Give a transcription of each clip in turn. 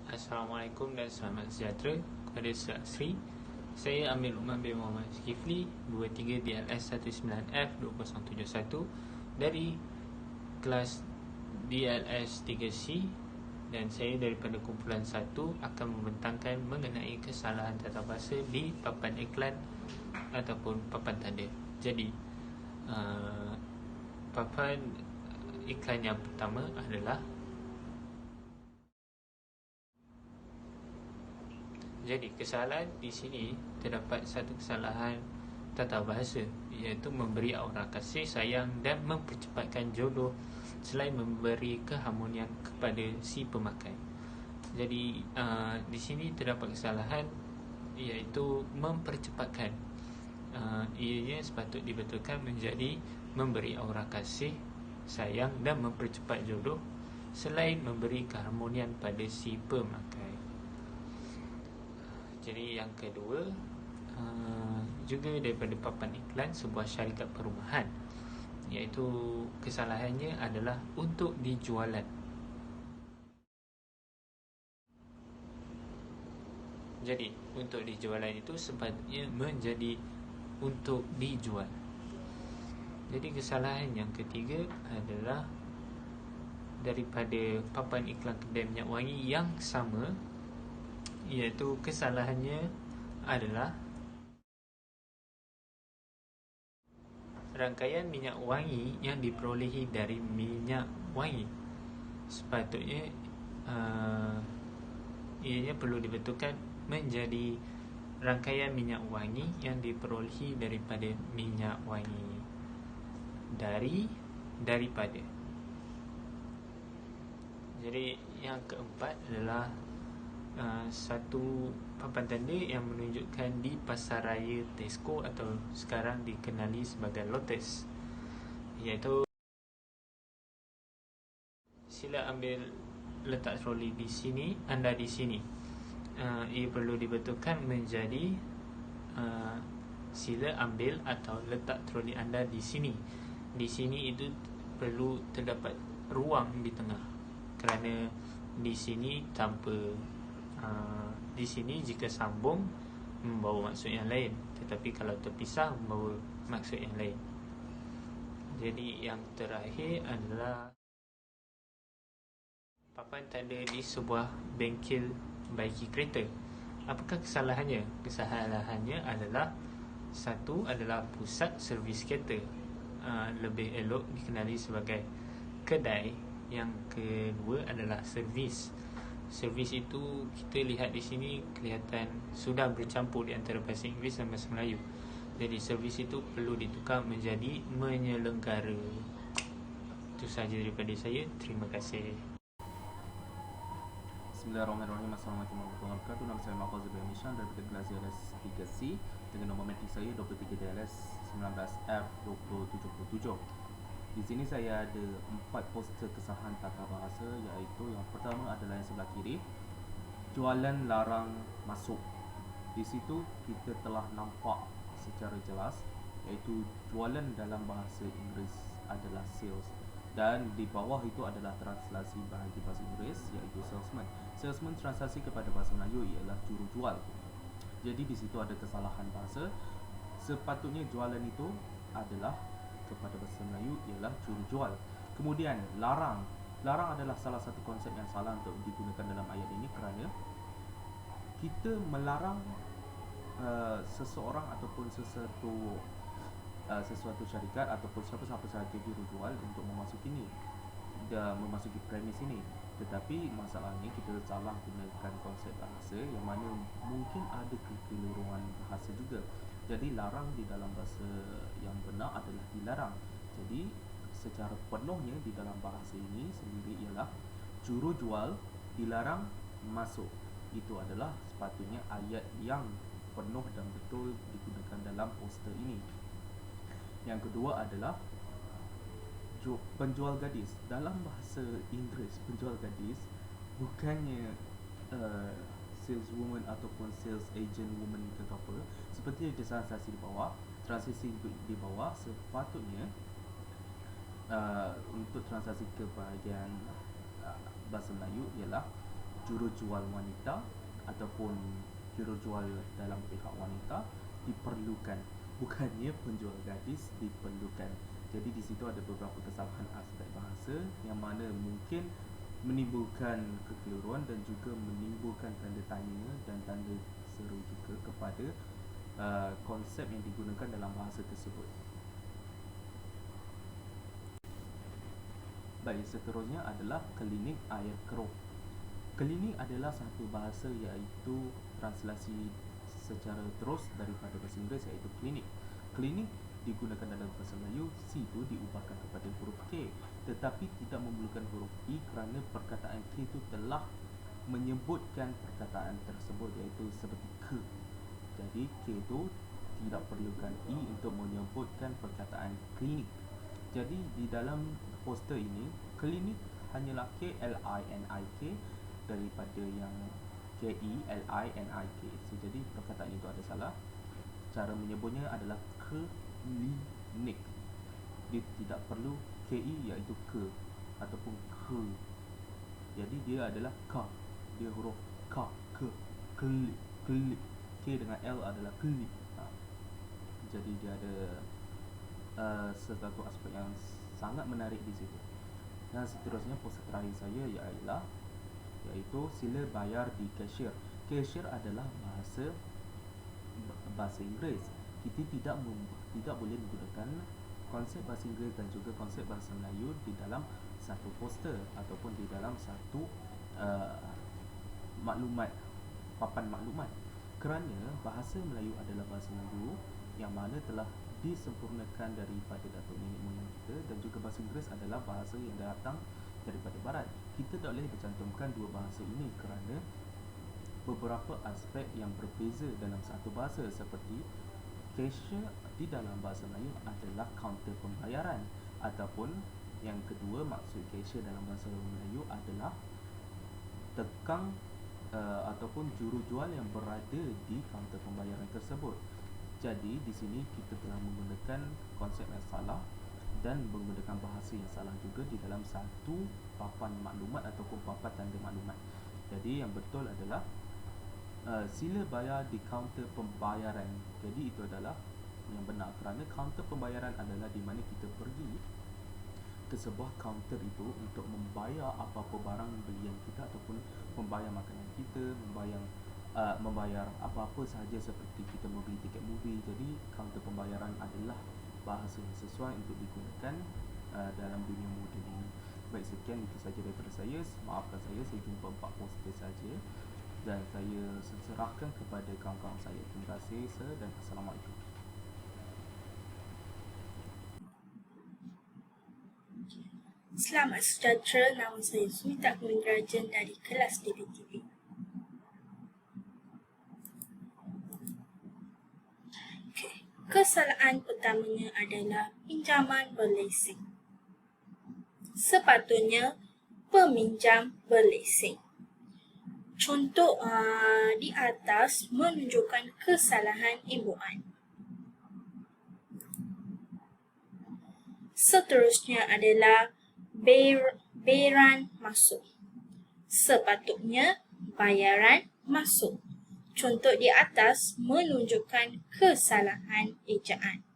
Assalamualaikum dan selamat sejahtera kepada Sir Asri. Saya Amir Luqman bin Muhammad Zulkifli, 23 DLS 19F 2071 dari kelas DLS 3C, dan saya daripada kumpulan 1 akan membentangkan mengenai kesalahan tata bahasa di papan iklan ataupun papan tanda. Jadi papan iklan yang pertama adalah, jadi kesalahan di sini terdapat satu kesalahan tata bahasa, iaitu memberi aura kasih sayang dan mempercepatkan jodoh selain memberi keharmonian kepada si pemakai. Jadi di sini terdapat kesalahan iaitu mempercepatkan. Ianya sepatut dibetulkan menjadi memberi aura kasih sayang dan mempercepat jodoh selain memberi keharmonian pada si pemakai. Jadi yang kedua, juga daripada papan iklan sebuah syarikat perumahan, iaitu kesalahannya adalah untuk dijualan. Jadi untuk dijualan itu sepatutnya menjadi untuk dijual. Jadi kesalahan yang ketiga adalah daripada papan iklan kedai minyak wangi yang sama, iaitu kesalahannya adalah rangkaian minyak wangi yang diperolehi dari minyak wangi. Sepatutnya ianya perlu dibetulkan menjadi rangkaian minyak wangi yang diperolehi daripada minyak wangi daripada. Jadi yang keempat adalah satu papan tanda yang menunjukkan di Pasaraya Tesco atau sekarang dikenali sebagai Lotus, iaitu sila ambil letak troli di sini, anda di sini. Ia perlu dibetulkan menjadi sila ambil atau letak troli anda di sini. Di sini itu perlu terdapat ruang di tengah, kerana di sini tanpa di sini jika sambung membawa maksud yang lain, tetapi kalau terpisah membawa maksud yang lain. Jadi yang terakhir adalah papan tanda di sebuah bengkel baiki kereta. Apakah kesalahannya? Kesalahannya adalah, satu adalah pusat servis kereta, lebih elok dikenali sebagai kedai. Yang kedua adalah servis. Servis itu kita lihat di sini kelihatan sudah bercampur di antara bahasa Inggeris dan bahasa Melayu. Jadi servis itu perlu ditukar menjadi menyelenggara. Itu sahaja daripada saya. Terima kasih. Bismillahirrahmanirrahim. Assalamualaikum warahmatullahi wabarakatuh. Nama saya Mahfuz Ibrahim Nishan daripada kelas DLS 3C dengan nombor metrik saya 23 DLS 19F 2077. Di sini saya ada 4 poster kesalahan tata bahasa, iaitu yang pertama adalah yang sebelah kiri, jualan larang masuk. Di situ kita telah nampak secara jelas, iaitu jualan dalam bahasa Inggeris adalah sales, dan di bawah itu adalah translasi bahasa Inggeris, iaitu salesman. Salesman translasi kepada bahasa Melayu ialah jurujual. Jadi di situ ada kesalahan bahasa. Sepatutnya jualan itu adalah kepada bahasa Melayu ialah jurujual. Kemudian larang. Larang adalah salah satu konsep yang salah untuk digunakan dalam ayat ini, kerana kita melarang seseorang ataupun sesuatu syarikat ataupun siapa-siapa sahaja jurujual untuk memasuki ini dan memasuki premis ini. Tetapi masalahnya kita salah gunakan konsep bahasa yang mana mungkin ada kekeliruan bahasa juga. Jadi larang di dalam bahasa yang benar adalah dilarang. Jadi secara penuhnya di dalam bahasa ini sendiri ialah jurujual dilarang masuk. Itu adalah sepatutnya ayat yang penuh dan betul digunakan dalam poster ini. Yang kedua adalah penjual gadis. Dalam bahasa Inggeris, penjual gadis bukannya saleswoman ataupun sales agent woman ke apa, seperti translasi di bawah. Translasi di bawah sepatutnya untuk translasi ke bahagian bahasa Melayu ialah jurujual wanita ataupun jurujual dalam pihak wanita diperlukan, bukannya penjual gadis diperlukan. Jadi di situ ada beberapa kesalahan aspek bahasa yang mana mungkin menimbulkan kekeliruan dan juga menimbulkan tanda tanya dan tanda seru juga kepada konsep yang digunakan dalam bahasa tersebut. Baik, seterusnya adalah klinik air keruh. Klinik adalah satu bahasa iaitu translasi secara terus daripada bahasa Inggeris iaitu klinik. Klinik digunakan dalam bahasa Melayu, C itu diubahkan kepada huruf K, tetapi tidak memerlukan huruf I kerana perkataan K itu telah menyebutkan perkataan tersebut iaitu seperti ke. Jadi K itu tidak perlukan I untuk menyebutkan perkataan klinik. Jadi di dalam poster ini, klinik hanyalah K-L-I-N-I-K daripada yang K-E-L-I-N-I-K. So, jadi perkataan itu ada salah. Cara menyebutnya adalah klinik. Dia tidak perlu K-E iaitu ke ataupun ke. Jadi dia adalah K. Dia huruf K, ke, klik, klik. K dengan L adalah klik. Jadi dia ada satu aspek yang sangat menarik di situ. Dan seterusnya poster terakhir saya iaitu sila bayar di cashier. Cashier adalah bahasa Inggeris. Kita tidak boleh menggunakan konsep bahasa Inggeris dan juga konsep bahasa Melayu di dalam satu poster ataupun di dalam satu papan maklumat, kerana bahasa Melayu adalah bahasa Melayu yang mana telah disempurnakan daripada datuk nenek moyang kita, dan juga bahasa Inggeris adalah bahasa yang datang daripada barat. Kita tak boleh bercantumkan dua bahasa ini kerana beberapa aspek yang berbeza dalam satu bahasa, seperti cashier di dalam bahasa Melayu adalah kaunter pembayaran, ataupun yang kedua maksud cashier dalam bahasa Melayu adalah tekang ataupun jurujual yang berada di kaunter pembayaran tersebut. Jadi di sini kita telah menggunakan konsep yang salah dan menggunakan bahasa yang salah juga di dalam satu papan maklumat ataupun papan tanda maklumat. Jadi yang betul adalah sila bayar di kaunter pembayaran. Jadi itu adalah yang benar, kerana kaunter pembayaran adalah di mana kita pergi ke sebuah kaunter itu untuk membayar apa-apa barang belian kita ataupun membayar makanan kita, membayar apa-apa sahaja seperti kita membeli tiket movie. Jadi kaunter pembayaran adalah bahasa yang sesuai untuk digunakan dalam dunia moden ini. Baik, sekian itu saja daripada saya. Maafkan saya jumpa 4 poster saja dan saya serahkan kepada kawan-kawan saya. Terima kasih dan Assalamualaikum. Selamat sejahtera, nama saya Smita Kuminderajan dari kelas DPTV. Kesalahan pertamanya adalah pinjaman berlesen. Sepatutnya peminjam berlesen. Contoh di atas menunjukkan kesalahan imbuan. Seterusnya adalah bayaran masuk. Sepatutnya bayaran masuk. Contoh di atas menunjukkan kesalahan ejaan.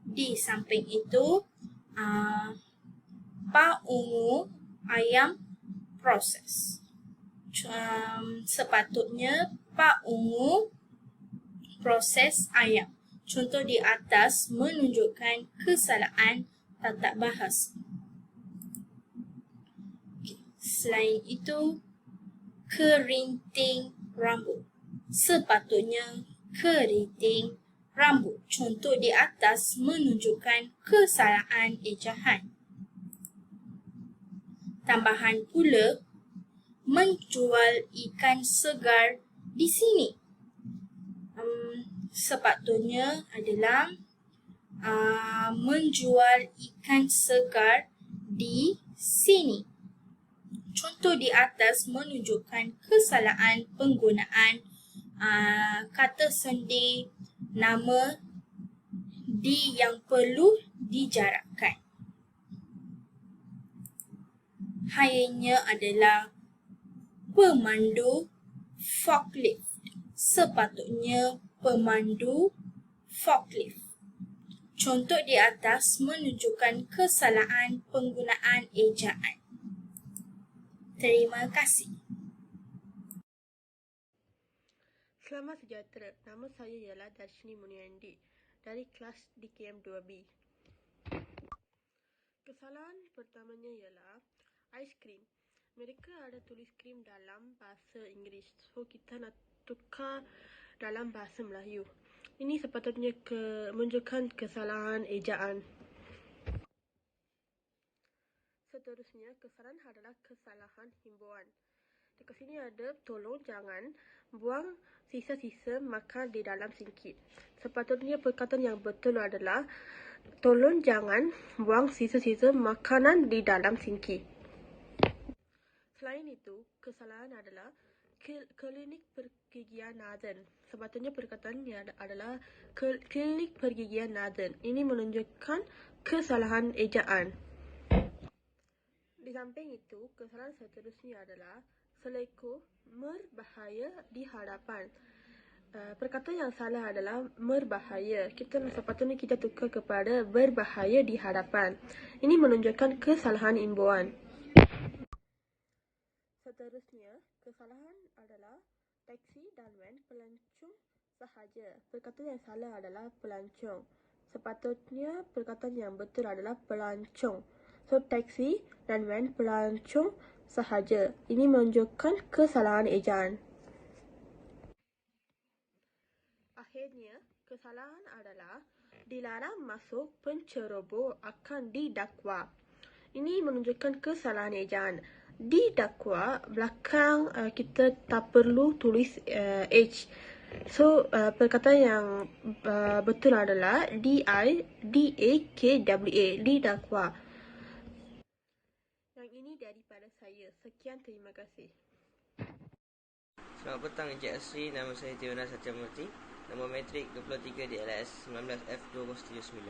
Di samping itu, Pak Ungu ayam proses. Sepatutnya Pak Ungu proses ayam. Contoh di atas menunjukkan kesalahan tata bahasa. Selain itu, kerinting rambut. Sepatutnya kerinting rambut. Contoh di atas menunjukkan kesalahan ejaan. Tambahan pula, menjual ikan segar di sini. Sepatutnya adalah menjual ikan segar di sini. Contoh di atas menunjukkan kesalahan penggunaan kata sendi nama di yang perlu dijarakkan. Hayanya adalah pemandu forklift. Sepatutnya pemandu forklift. Contoh di atas menunjukkan kesalahan penggunaan ejaan. Terima kasih. Selamat sejahtera. Nama saya ialah Darshini Muniandi dari kelas DKM 2B. Kesalahan pertamanya ialah aiskrim. Mereka ada tulis krim dalam bahasa Inggeris. So kita nak tukar dalam bahasa Melayu. Ini sepatutnya menunjukkan kesalahan ejaan. Seterusnya, kesalahan adalah kesalahan himbauan. Dekat sini ada tolong jangan buang sisa-sisa makan di dalam sinki. Sepatutnya perkataan yang betul adalah tolong jangan buang sisa-sisa makanan di dalam sinki. Selain itu, kesalahan adalah klinik pergigian Nathan. Sepatutnya perkataannya adalah klinik pergigian Nathan. Ini menunjukkan kesalahan ejaan. Di samping itu, kesalahan seterusnya adalah seleko berbahaya di hadapan. Perkataan yang salah adalah berbahaya. Sepatutnya kita tukar kepada berbahaya di hadapan. Ini menunjukkan kesalahan imbauan. Seterusnya, kesalahan adalah taksi dan van pelancong sahaja. Perkataan yang salah adalah pelancong. Sepatutnya perkataan yang betul adalah pelancong. So, taksi dan van pelancong sahaja. Ini menunjukkan kesalahan ejaan. Akhirnya, kesalahan adalah dilarang masuk penceroboh akan didakwa. Ini menunjukkan kesalahan ejaan. Didakwa, belakang kita tak perlu tulis H. So, perkataan yang betul adalah DIDAKWA, didakwa. Yang ini daripada saya. Sekian, terima kasih. Selamat petang Encik Asri, nama saya Tiona Satyamurti. Nombor metrik 23 DLS 19F279.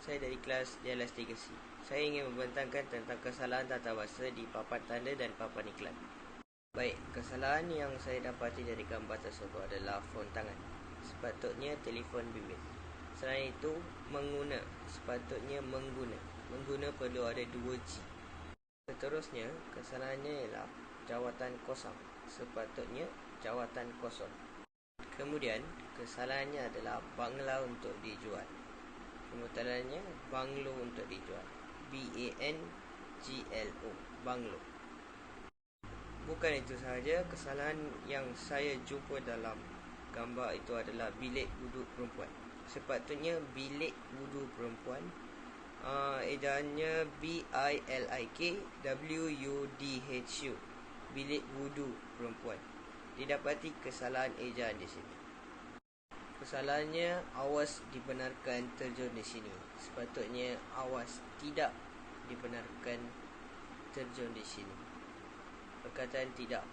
Saya dari kelas DLS 3C. Saya ingin membentangkan tentang kesalahan tata bahasa di papan tanda dan papan iklan. Baik, kesalahan yang saya dapati dari gambar tersebut adalah font tangan. Sepatutnya telefon bimbit. Selain itu, mengguna. Sepatutnya mengguna. Mengguna perlu ada 2G. Seterusnya, kesalahannya ialah jawatan kosong. Sepatutnya jawatan kosong. Kemudian, kesalahannya adalah bangla untuk dijual. Pemutarannya banglo untuk dijual. BANGLO, banglo. Bukan itu sahaja, kesalahan yang saya jumpa dalam gambar itu adalah bilik wuduk perempuan. Sepatutnya bilik wuduk perempuan. Edaannya BILIKWUDHU, bilik wuduk perempuan. Didapati kesalahan ejaan di sini. Kesalahannya, awas dibenarkan terjun di sini. Sepatutnya awas tidak dibenarkan terjun di sini. Perkataan tidak